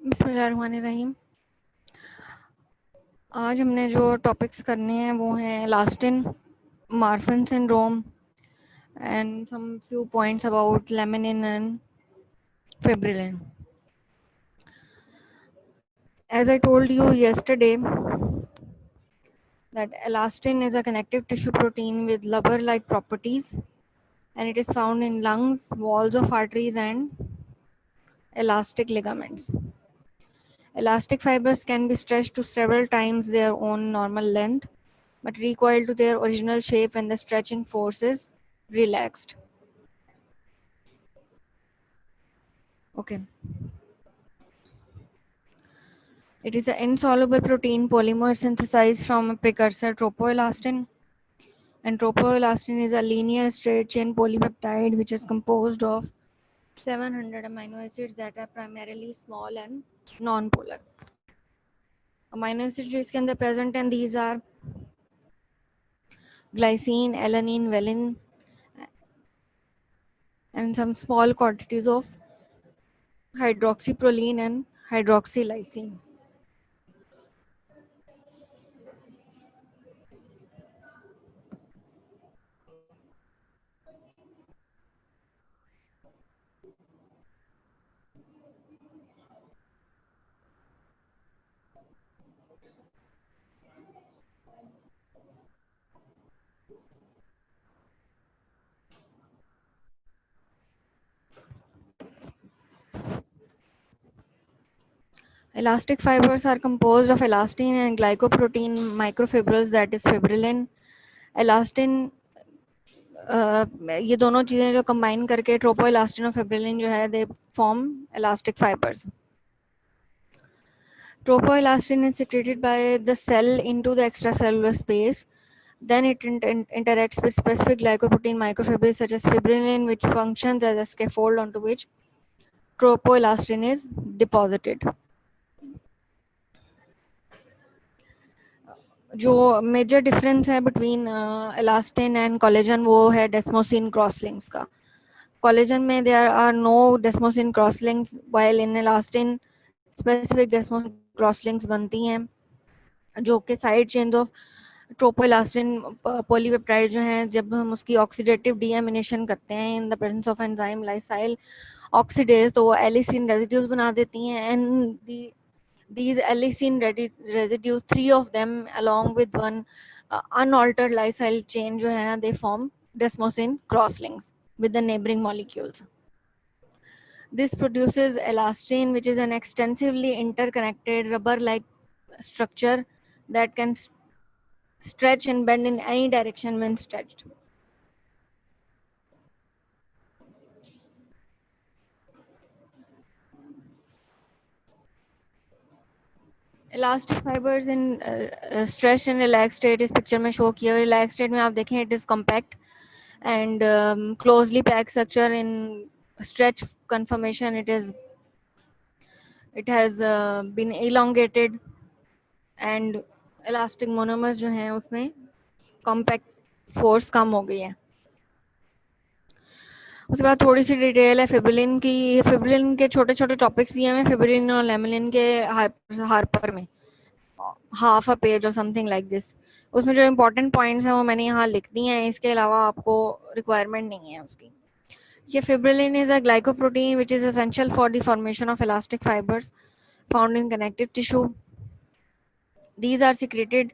बिस्मिल्लाहिर्रहमानिर्रहीम। आज हमने जो टॉपिक्स करने हैं वो हैं elastin, Marfan syndrome and some few points about laminin and fibrillin. As I told you yesterday that elastin is a connective tissue protein with rubber-like properties, and it is found in lungs, walls of arteries and elastic ligaments. Elastic fibers can be stretched to several times their own normal length, but recoil to their original shape when the stretching force is relaxed. Okay. It is an insoluble protein polymer synthesized from a precursor tropoelastin. And tropoelastin is a linear straight chain polypeptide which is composed of 700 amino acids that are primarily small and non-polar. Amino acids जो इसके अंदर present हैं, these are glycine, alanine, valine, and some small quantities of hydroxyproline and hydroxylysine. Elastic fibers are composed of elastin and glycoprotein microfibrils, that is fibrillin. Elastin ये दोनों चीज़ें जो combine करके ट्रोपोइलास्टिन और फिब्रिलिन जो है they form elastic fibers. Tropoelastin is secreted by the cell into the extracellular space. Then it interacts with specific glycoprotein microfibrils such as fibrillin, which functions as a scaffold onto which tropoelastin is deposited. जो major difference है between elastin and collagen वो है desmosine crosslinks का. Collagen में there are no desmosine crosslinks, while in elastin specific desmosine crosslinks बनती हैं जो कि side chains of tropoelastin polypeptide जो हैं जब हम उसकी ऑक्सीडेटिव डीएमिनेशन करते हैं in the presence of enzyme lysyl oxidase तो वो एलिसिन रेजिड्यूज बना देती हैं. And these allicin residues, 3 of them along with one unaltered lysyl chain जो है ना, they form desmosine crosslinks with the neighboring molecules. This produces elastin, which is an extensively interconnected rubber-like structure that can stretch and bend in any direction when stretched. Elastic fibers in stretched and relaxed state इस picture में show किया. Relaxed state में आप देखें it is compact and closely packed structure. In stretch conformation it has been elongated and elastic monomers जो हैं उसमें compact force कम हो गई है. उसके बाद थोड़ी सी डिटेल है फिब्रिलिन की. फिब्रिलिन के छोटे छोटे टॉपिक्स दिए हैं फिब्रिलिन और लेमिनिन के हार्पर में, हाफ अ पेज और समथिंग लाइक दिस. उसमें जो इम्पोर्टेंट पॉइंट्स हैं वो मैंने यहाँ लिख दिए हैं, इसके अलावा आपको रिक्वायरमेंट नहीं है उसकी. ये fibrillin is a glycoprotein which is essential for the formation of elastic fibers found in connective tissue. These are secreted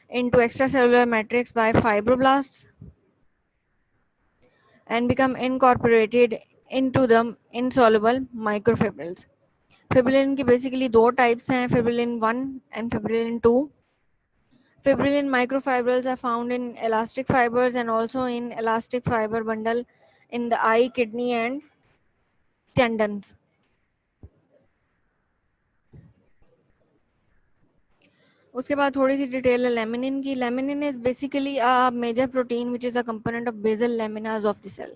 into extracellular matrix by fibroblasts and become incorporated into the insoluble microfibrils. Fibrillin की basically दो types हैं, fibrillin 1 and fibrillin 2. Fibrillin microfibrils are found in elastic fibers and also in elastic fiber bundle in the eye, kidney and tendons. उसके बाद थोड़ी सी detail है laminin की. Laminin is basically a major protein which is a component of basal laminas of the cell.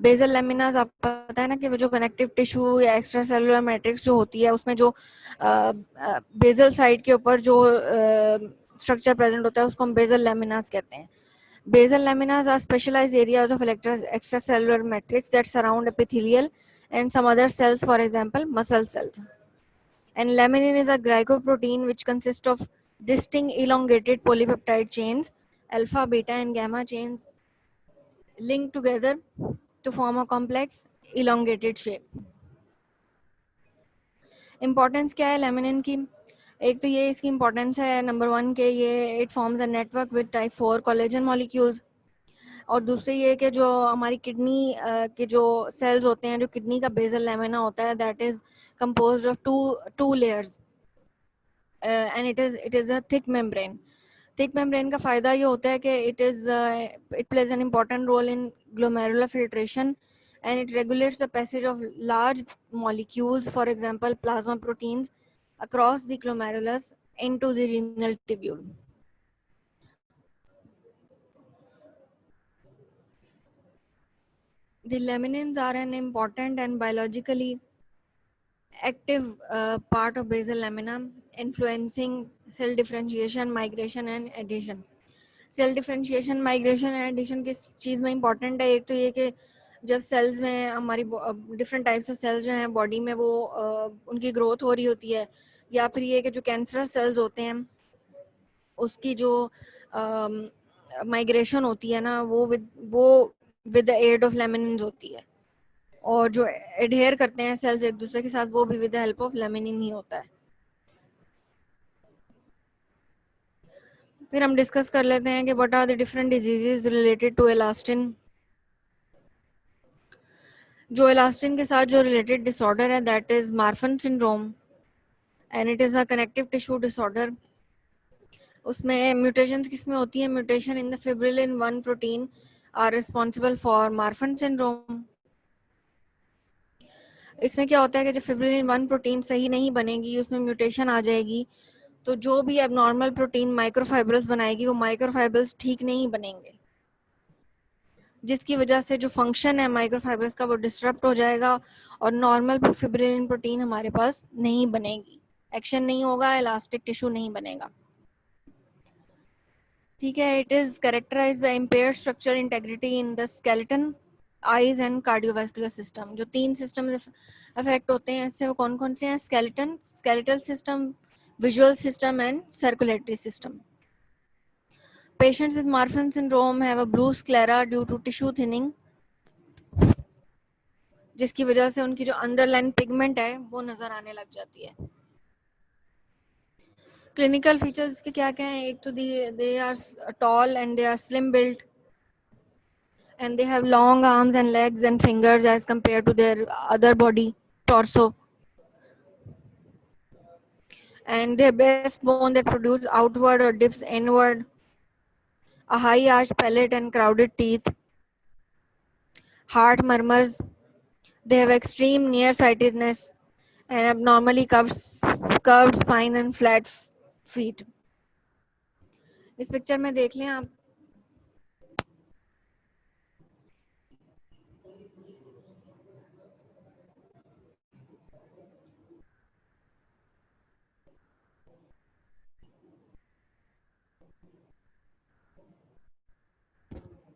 Basal laminas आपको पता है ना कि वो जो कनेक्टिव टिश्यू या एक्स्ट्रा सेलुलर मैट्रिक्स जो होती है उसमें जो बेसल साइड के ऊपर जो स्ट्रक्चर प्रेजेंट होता है उसको हम बेसल लेमिनास कहते हैं. Basal laminas are specialized areas of extracellular matrix that surround epithelial and some other cells, for example, muscle cells. And laminin is a glycoprotein which consists of distinct elongated polypeptide chains, alpha, beta, and gamma chains linked together to form a complex elongated shape. Importance क्या है laminin की? एक तो ये इसकी importance है number 1 के ये it forms a network with type 4 collagen molecules, और दूसरी ये कि जो हमारी किडनी के जो सेल्स होते हैं, जो किडनी का बेसल लेमिना होता है, that is composed of two layers and it is a thick membrane. Thick membrane का फायदा ये होता है कि it plays an important role in glomerular filtration and it regulates the passage of large molecules, for example plasma proteins, across the glomerulus into the renal tubule. The laminins are an important and biologically active part of basal lamina, influencing cell differentiation, migration and adhesion. Cell differentiation, migration and adhesion किस चीज़ में important है? एक तो ये कि जब sales में हमारी डिफरेंट टाइप्स ऑफ सेल्स जो हैं बॉडी में वो उनकी ग्रोथ हो रही होती है, या फिर ये कि जो कैंसरस सेल्स होते हैं उसकी जो माइग्रेशन होती है ना वो with the aid of laminin होती है, और जो एडहेयर करते हैं सेल्स एक दूसरे के साथ वो भी with the help of laminin ही होता है. फिर हम डिस्कस कर लेते हैं कि what are the different diseases related to elastin. जो एलास्टिन के साथ जो रिलेटेड डिसऑर्डर है that is Marfan syndrome and it is a connective tissue disorder. उसमें म्यूटेशंस किसमें होती है? Mutation in the fibrillin 1 protein are responsible for Marfan syndrome. इसमें क्या होता है कि जब फिब्रिलिन 1 प्रोटीन सही नहीं बनेगी, उसमें म्यूटेशन आ जाएगी, तो जो भी एबनॉर्मल प्रोटीन माइक्रोफाइब्रल्स बनाएगी वो माइक्रोफाइब्रल्स ठीक नहीं बनेंगे, जिसकी वजह से जो फंक्शन है माइक्रोफाइब्रल्स का वो डिस्टर्ब हो जाएगा और नॉर्मल फिब्रिलिन प्रोटीन हमारे पास नहीं बनेगी, एक्शन नहीं होगा, इलास्टिक टिश्यू नहीं बनेगा. ठीक है. It is characterised by impaired structural integrity in the skeleton, eyes and cardiovascular system. जो 3 सिस्टम अफेक्ट होते हैं इससे वो कौन कौन से हैं? Skeleton, skeletal system, visual system and circulatory system. Patients with Marfan syndrome have a blue sclera due to tissue thinning, जिसकी वजह से उनकी जो अंडरलाइन पिगमेंट है वो नजर आने लग जाती है. क्लिनिकल फीचर्स के क्या क्या हैं? एक तो they are tall and they are slim built and they have long arms and legs and fingers as compared to their other body torso, and their breastbone that protrudes outward or dips inward, a high arched palate and crowded teeth, heart murmurs. They have extreme nearsightedness and abnormally curved spine and flat feet. इस picture में देख लें आप.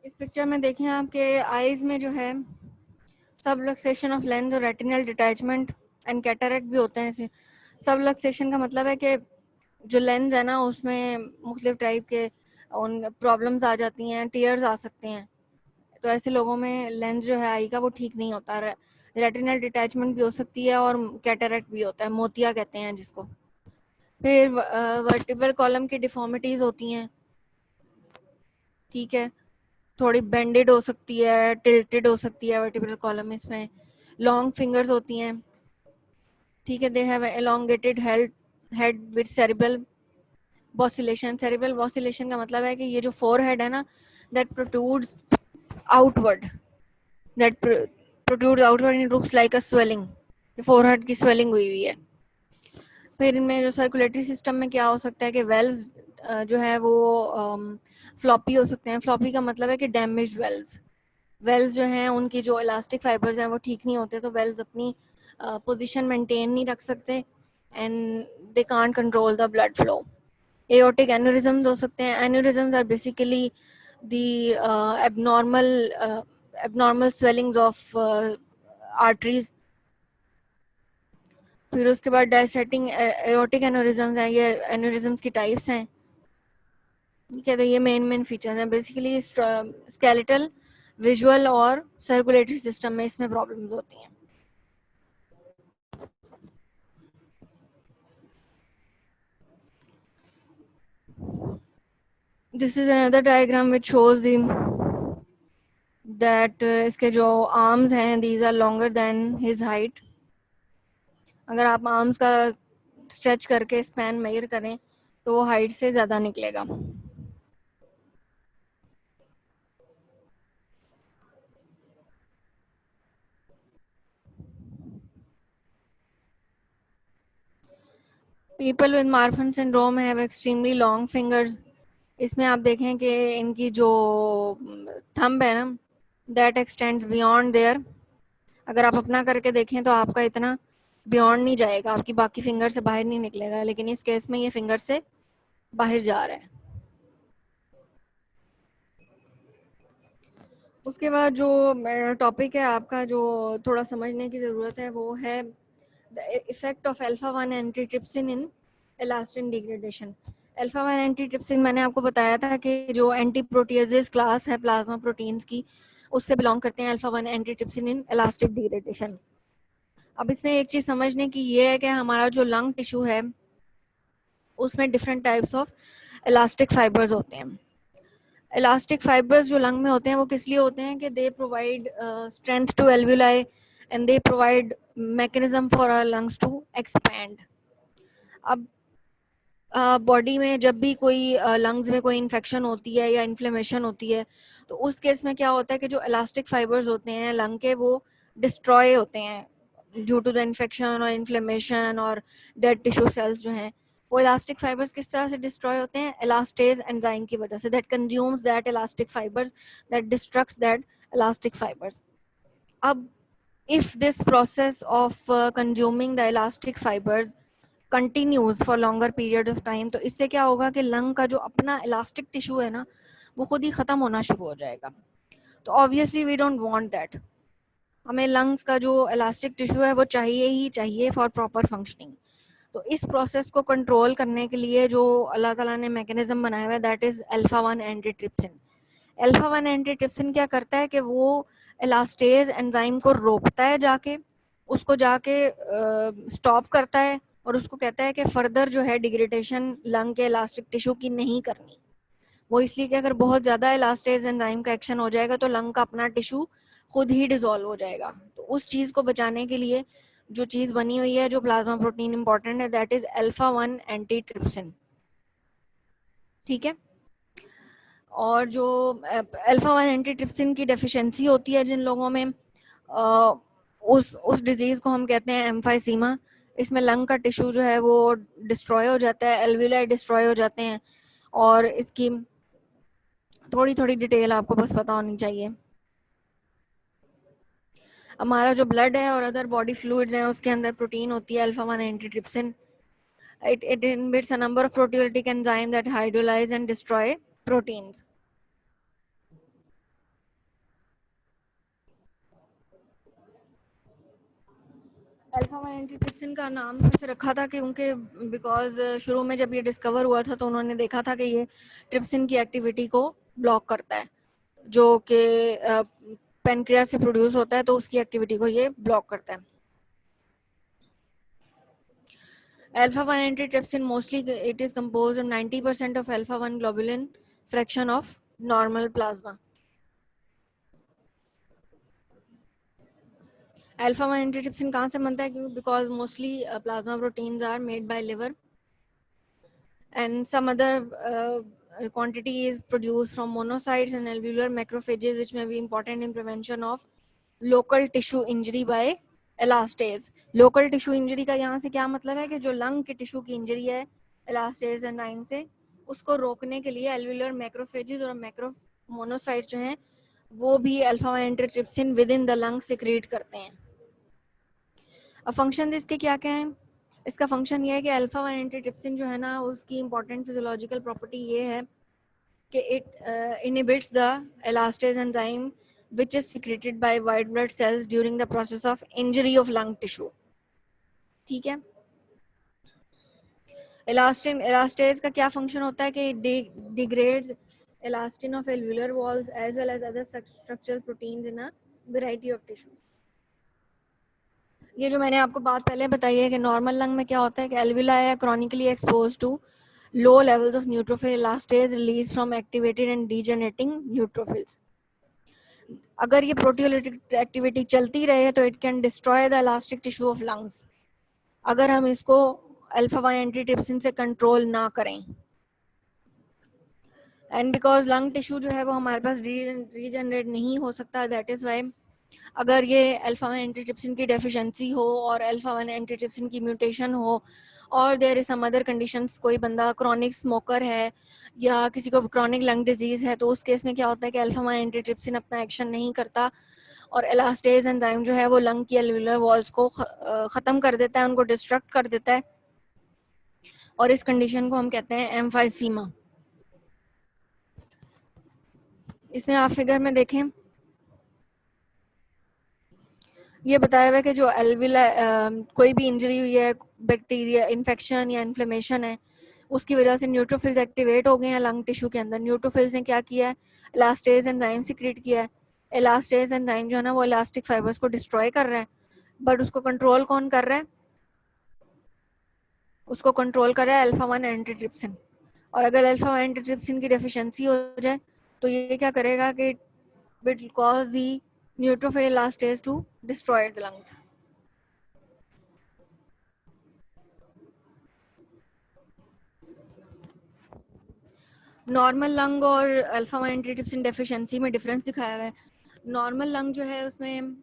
इस picture में देखें आपके eyes में जो है सबलक्सेशन ऑफ लेंस और रेटिनल डिटैचमेंट एंड कैटरेक्ट भी होते हैं. इसे सबलक्सेशन का मतलब है कि जो लेंस है ना उसमें मुख्तलिफ टाइप के उन प्रॉब्लम्स आ जाती हैं, टीयर्स आ सकते हैं, तो ऐसे लोगों में लेंस जो है आई का वो ठीक नहीं होता. रेटिनल डिटैचमेंट भी हो सकती है और कैटरेक्ट भी होता है, मोतिया कहते हैं जिसको. फिर वर्टिब्रल कॉलम की डिफॉर्मिटीज होती हैं. ठीक है. थोड़ी बेंडेड हो सकती है, टिल्टेड हो सकती है वर्टिब्रल कॉलम. इसमें लॉन्ग फिंगर्स होती हैं. ठीक है. They have elongated head with cerebral bossilation. Cerebral bossilation का मतलब है कि ये जो फोरहेड है ना that protrudes outward, and it looks like a swelling. Forehead की स्वेलिंग हुई हुई है. फिर इनमें जो सर्कुलेटरी सिस्टम में क्या हो सकता है कि वेल्व्स जो है वो फ्लॉपी हो सकते हैं. फ्लॉपी का मतलब है कि डैमेज्ड वेल्स जो हैं उनकी जो इलास्टिक फाइबर्स हैं वो ठीक नहीं होते, तो वेल्स अपनी पोजीशन मेंटेन नहीं रख सकते and they can't control the blood flow. Aortic aneurysms हो सकते हैं. Aneurysms are basically the abnormal swellings of arteries. फिर उसके बाद डायसेटिंग एओर्टिक एनोरिज्म्स हैं, ये एनोरिज्म्स की टाइप्स हैं। ठीक है, तो ये मेन फीचर्स हैं बेसिकली। स्केलेटल, विजुअल और सर्कुलेटरी सिस्टम में इसमें प्रॉब्लम्स होती हैं। This is another diagram which shows the that इसके जो आर्म्स हैं these are longer than his height. अगर आप आर्म्स का स्ट्रेच करके स्पैन मेजर करें तो वो हाइट से ज़्यादा निकलेगा। People with Marfan syndrome have extremely long fingers. इसमें आप देखें कि इनकी जो थंब है ना, दैट एक्सटेंड्स बियॉन्ड देयर। अगर आप अपना करके देखें तो आपका इतना बियॉन्ड नहीं जाएगा, आपकी बाकी फिंगर से बाहर नहीं निकलेगा, लेकिन इस केस में ये फिंगर से बाहर जा रहा है। उसके बाद जो टॉपिक है आपका जो थोड़ा समझने की ज़रूरत है वो है the effect of alpha 1 antitrypsin in elastin degradation. Alpha 1 antitrypsin मैंने आपको बताया था कि जो एंटी प्रोटियाजेज क्लास है प्लाज्मा प्रोटीन्स की, उससे बिलोंग करते हैं alpha 1 antitrypsin in elastic degradation. अब इसमें एक चीज़ समझने की ये है कि हमारा जो लंग टिश्यू है उसमें different types of elastic fibres होते हैं। इलास्टिक फाइबर्स जो लंग में होते हैं वो किस लिए होते हैं कि they provide strength to alveoli and they provide mechanism for our lungs to expand. अब बॉडी में जब भी कोई लंग्स में कोई इन्फेक्शन होती है या इन्फ्लेमेशन होती है तो उस केस में क्या होता है कि जो इलास्टिक फाइबर्स होते हैं लंग के वो डिस्ट्रॉय होते हैं ड्यू टू द इन्फेक्शन और इन्फ्लेमेशन और डेड टिश्यू सेल्स जो हैं वो इलास्टिक फाइबर्स किस तरह से डिस्ट्रॉय होते हैं, इलास्टेज एंजाइम की वजह से, that consumes that elastic fibres, that destructs that elastic fibres. अब if this process of consuming the elastic fibers continues for longer period of time तो इससे क्या होगा कि लंग का जो अपना इलास्टिक टिश्यू है ना वो खुद ही ख़त्म होना शुरू हो जाएगा। तो obviously we don't want that. हमें लंग्स का जो इलास्टिक टिश्यू है वो चाहिए ही चाहिए फॉर प्रॉपर फंक्शनिंग। तो इस प्रोसेस को कंट्रोल करने के लिए जो अल्लाह ताला ने मैकेनिज्म बनाया हुआ है that is alpha 1 antitrypsin. Alpha 1 antitrypsin क्या करता है कि वो इलास्टेज एंजाइम को रोकता है, जाके उसको जाके स्टॉप करता है और उसको कहता है कि फर्दर जो है डिग्रेडेशन लंग के इलास्टिक टिश्यू की नहीं करनी। वो इसलिए कि अगर बहुत ज़्यादा इलास्टेज एंजाइम का एक्शन हो जाएगा तो लंग का अपना टिश्यू खुद ही डिसॉल्व हो जाएगा। तो उस चीज़ को बचाने के लिए जो चीज़ बनी हुई है जो प्लाज्मा प्रोटीन इंपॉर्टेंट है दैट इज़ अल्फा 1 एंटीट्रिप्सिन। ठीक है। और जो अल्फा 1 एंटीट्रिप्सिन की डेफिशिएंसी होती है जिन लोगों में उस डिजीज़ को हम कहते हैं एम्फाइसीमा। इसमें लंग का टिश्यू जो है वो डिस्ट्रॉय हो जाता है, एल्विलाई डिस्ट्रॉय हो जाते हैं। और इसकी थोड़ी थोड़ी डिटेल आपको बस पता होनी चाहिए। हमारा जो ब्लड है और अदर बॉडी फ्लूइड्स हैं उसके अंदर प्रोटीन होती है alpha 1 antitrypsin. it inhibits a number of proteolytic enzymes that hydrolyze and destroy proteins. Alpha 1 antitrypsin का नाम से रखा था क्योंकि बिकॉज शुरू में जब ये डिस्कवर हुआ था तो उन्होंने देखा था कि ये ट्रिप्सिन की एक्टिविटी को ब्लॉक करता है जो कि पेनक्रियास से प्रोड्यूस होता है, तो उसकी एक्टिविटी को ये ब्लॉक करता है। Alpha 1 antitrypsin mostly it is composed of 90% of alpha 1 globulin fraction of normal plasma. Alpha 1 antitrypsin कहाँ से बनता है? क्योंकि because mostly plasma proteins are made by liver and some other quantity is produced from monocytes and alveolar macrophages which may be important in prevention of local tissue injury by elastase. Local tissue injury का यहाँ से क्या मतलब है कि जो lung के tissue की इंजरी है elastase एंजाइम से उसको रोकने के लिए alveolar macrophages और मैक्रो मोनोसाइट्स जो हैं वो भी alpha 1 antitrypsin with in the lung secrete करते हैं। अब फंक्शन इसके क्या क्या हैं? इसका फंक्शन ये है कि अल्फा 1 एंटीट्रिप्सिन जो है ना उसकी इंपॉर्टेंट फिजियोलॉजिकल प्रॉपर्टी ये है कि it inhibits the elastase enzyme which is secreted by white blood cells during the process of injury of lung tissue. ठीक है। इलास्टिन इलास्टेज का क्या फंक्शन होता है कि degrades elastin of alveolar walls as well as other structural proteins in a variety of tissue. ये जो मैंने आपको बात पहले बताई है कि नॉर्मल लंग में क्या होता है कि एल्विला है chronically expose to low levels of neutrophil elastase release from activated and degenerating neutrophils. अगर ये प्रोटियोलिटिक एक्टिविटी चलती रहे तो it can destroy the elastic tissue of lungs, अगर हम इसको अल्फा 1 एंटीट्रिप्सिन से कंट्रोल ना करें। एंड बिकॉज लंग टिश्यू जो है वो हमारे पास रीजनरेट नहीं हो सकता, दैट इज वाई अगर ये अल्फा 1 एंटीट्रिप्सिन की डेफिशिएंसी हो और अल्फा 1 एंटीट्रिप्सिन की म्यूटेशन हो और there is some other conditions, कोई बंदा क्रॉनिक स्मोकर है या किसी को क्रॉनिक लंग डिजीज है, तो उस केस में क्या होता है कि अल्फा 1 एंटीट्रिप्सिन अपना एक्शन नहीं करता और एलास्टेज एंजाइम जो है वो लंग की एल्वेलर वॉल्स को ख़त्म कर देता है, उनको डिस्ट्रक्ट कर देता है, और इस कंडीशन को हम कहते हैं एम्फाइसीमा। इसमें आप फिगर में देखें, ये बताया हुआ है कि जो एल्विला कोई भी इंजरी हुई है, बैक्टीरिया इन्फेक्शन या इन्फ्लेमेशन है, उसकी वजह से न्यूट्रोफिल्स एक्टिवेट हो गए हैं लंग टिश्यू के अंदर। न्यूट्रोफिल्स ने क्या किया है, इलास्टेज एंजाइम सीक्रेट किया है। इलास्टेज एंजाइम जो है ना वो इलास्टिक फाइबर्स को डिस्ट्रॉय कर रहा है, बट उसको कंट्रोल कौन कर रहा है, उसको कंट्रोल कर रहा है अल्फा 1 एंटीट्रिप्सिन। और अगर अल्फा 1 एंटीट्रिप्सिन की डेफिशिएंसी हो जाए तो ये क्या करेगा कि will cause the neutrophil elastase to destroy the lungs. Normal lung और अल्फा 1 एंटीट्रिप्सिन डेफिशिएंसी में डिफरेंस दिखाया हुआ है। नॉर्मल लंग जो है उसमें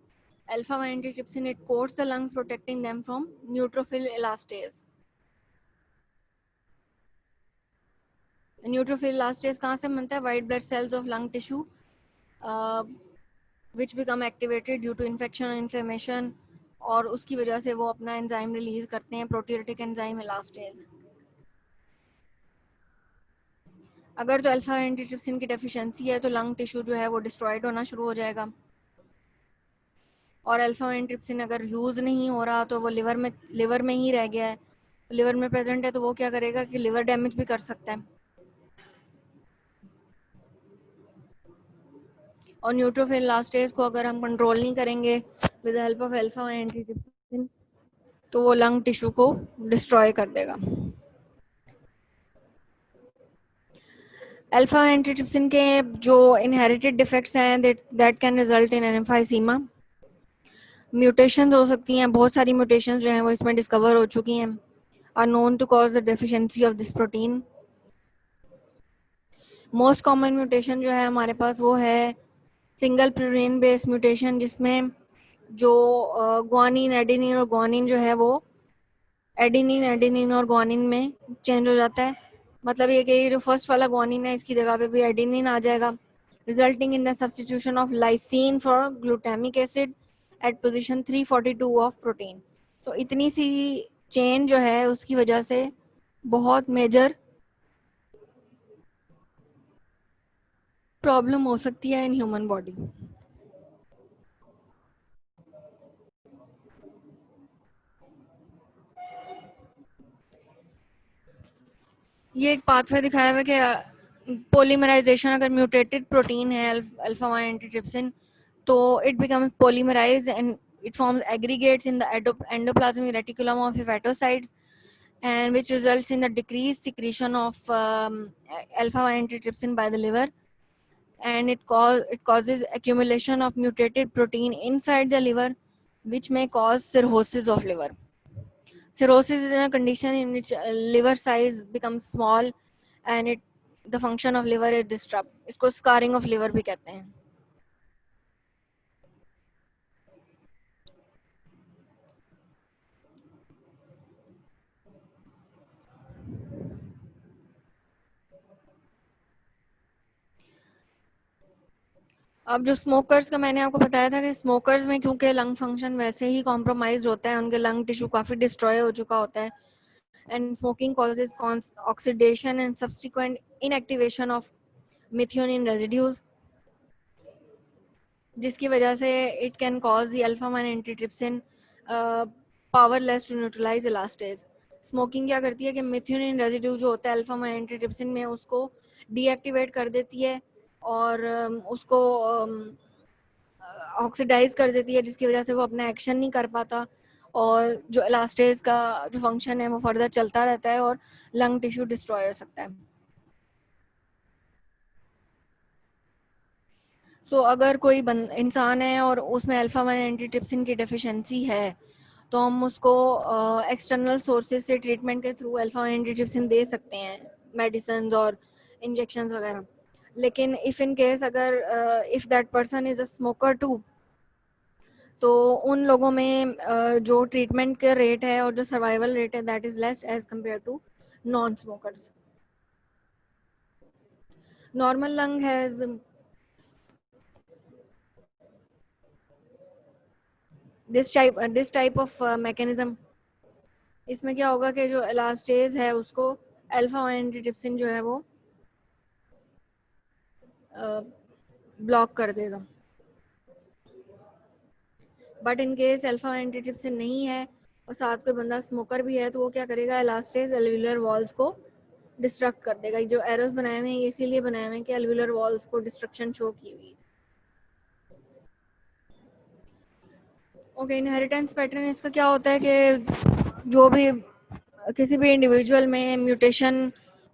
alpha 1 antitrypsin it coats the lungs protecting them from neutrophil elastase. Neutrophil elastase कहाँ से बनता है, white blood cells of lung tissue which become activated due to infection और इन्फ्लेमेशन, और उसकी वजह से वो अपना एंजाइम रिलीज करते हैं, प्रोटियोलिटिक एंजाइम इलास्टेज। अगर तो अल्फा एंटीट्रिप्सिन की डेफिशिएंसी है तो लंग टिश्यू जो है वो डिस्ट्रॉयड होना शुरू हो जाएगा, और अल्फा एंटीट्रिप्सिन अगर यूज नहीं हो रहा तो वो लिवर में ही रह गया है, लिवर में प्रेजेंट है तो वो क्या करेगा कि लिवर डैमेज भी कर सकता है। और न्यूट्रोफिल इलास्टेज को अगर हम कंट्रोल नहीं करेंगे with help of alpha antitrypsin तो वो लंग टिश्यू को डिस्ट्रॉय कर देगा। अल्फा एंटीट्रिप्सिन के जो इनहेरिटेड डिफेक्ट्स हैं that can result in emphysema. Mutations हो सकती हैं, बहुत सारी म्यूटेशंस जो हैं वो इसमें डिस्कवर हो चुकी हैं, are known to cause the deficiency of this protein. Most common mutation जो है हमारे पास वो है सिंगल प्यूरिन बेस्ड म्यूटेशन, जिसमें जो ग्वानिन एडेनिन और ग्वानिन जो है वो एडेनिन और ग्वानिन में चेंज हो जाता है। मतलब ये कि जो फर्स्ट वाला ग्वानिन है इसकी जगह पे भी एडेनिन आ जाएगा, resulting in the substitution of lysine for glutamic acid at position 342 of protein. तो इतनी सी चेन जो है उसकी वजह से बहुत मेजर प्रॉब्लम हो सकती है इन ह्यूमन बॉडी। ये एक पाथवे दिखाया हुआ है कि पोलीमराइजेशन, अगर म्यूटेटेड प्रोटीन है अल्फा 1 एंटीट्रिप्सिन तो it becomes polymerise and it forms aggregates in the endoplasmic reticulum of hepatocytes, and which results in the decreased secretion of alpha 1 antitrypsin by the liver, and it causes accumulation of mutated protein inside the liver, which may cause cirrhosis of liver. Cirrhosis is a condition in which liver size becomes small and the function of liver is disrupted. इसको scarring of liver भी कहते हैं। अब जो smokers का मैंने आपको बताया था कि स्मोकर्स में क्योंकि लंग फंक्शन वैसे ही कॉम्प्रोमाइज होता है, उनके लंग टिश्यू काफ़ी डिस्ट्रॉय हो चुका होता है, and smoking causes oxidation and subsequent inactivation of methionine residues, जिसकी वजह से it can cause the alpha 1 antitrypsin powerless to neutralize elastase. Smoking क्या करती है कि मिथ्योनिन रेजिड्यू जो होता है अल्फा वन एंटीट्रिप्सिन में, उसको डीएक्टिवेट कर देती है और उसको ऑक्सीडाइज कर देती है, जिसकी वजह से वो अपना एक्शन नहीं कर पाता और जो इलास्टेज का जो फंक्शन है वो फर्दर चलता रहता है और लंग टिश्यू डिस्ट्रॉय हो सकता है। सो अगर कोई इंसान है और उसमें अल्फा वन एंटीट्रिप्सिन की डेफिशिएंसी है तो हम उसको एक्सटर्नल सोर्सेज से ट्रीटमेंट के थ्रू अल्फा वन एंटीट्रिप्सिन दे सकते हैं, मेडिसिन और इंजेक्शंस वगैरह। लेकिन इफ़ इन केस अगर if that person is a smoker too, तो उन लोगों में जो ट्रीटमेंट का रेट है और जो सर्वाइवल रेट है that is less as compare to non smokers. Normal lung has this type of mechanism. इसमें क्या होगा कि जो इलास्टेज है उसको अल्फा वन एंटीट्रिप्सिन जो है वो ब्लॉक कर देगा। But in case alpha antitrypsin नहीं है और साथ कोई बंदा स्मोकर भी है तो वो क्या करेगा, इलास्टेज एल्वुलर वॉल्स को डिस्ट्रक्ट कर देगा। जो एरोस बनाए हुए हैं ये इसीलिए बनाए हुए हैं कि एल्वुलर वॉल्स को डिस्ट्रक्शन शो की हुई। ओके, इनहेरिटेंस पैटर्न इसका क्या होता है कि जो भी किसी भी इंडिविजुअल में म्यूटेशन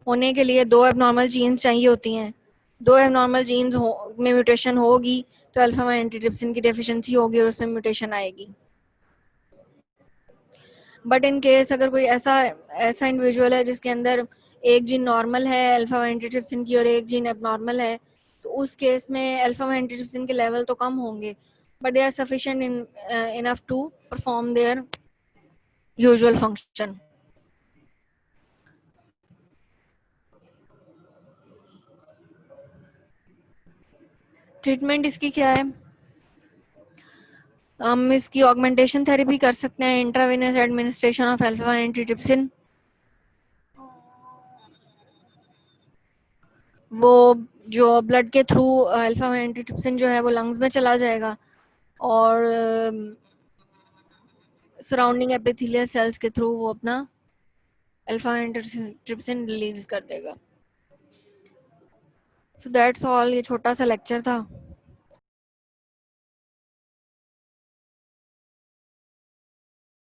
होने के लिए दो एबनॉर्मल जीन्स चाहिए होती हैं। दो एबनॉर्मल जीन्स में म्यूटेशन होगी तो अल्फा वन एंटीट्रिप्सिन की डेफिशिएंसी होगी और उसमें म्यूटेशन आएगी। बट इन केस अगर कोई ऐसा ऐसा इंडिविजुअल है जिसके अंदर एक जीन नॉर्मल है अल्फा वन एंटीट्रिप्सिन की और एक जीन एबनॉर्मल है, तो उस केस में अल्फा वन एंटीट्रिप्सिन के लेवल तो कम होंगे but they are sufficient enough to perform their usual function. Treatment इसकी क्या है? हम इसकी ऑगमेंटेशन थेरेपी कर सकते हैं, intravenous administration of alpha antitrypsin. वो जो ब्लड के थ्रू अल्फा एंटीट्रिप्सिन जो है वो लंग्स में चला जाएगा और सराउंडिंग एपिथेलियल सेल्स के थ्रू वो अपना अल्फा एंटीट्रिप्सिन रिलीज कर देगा। सो दैट्स ऑल, ये छोटा सा लेक्चर था।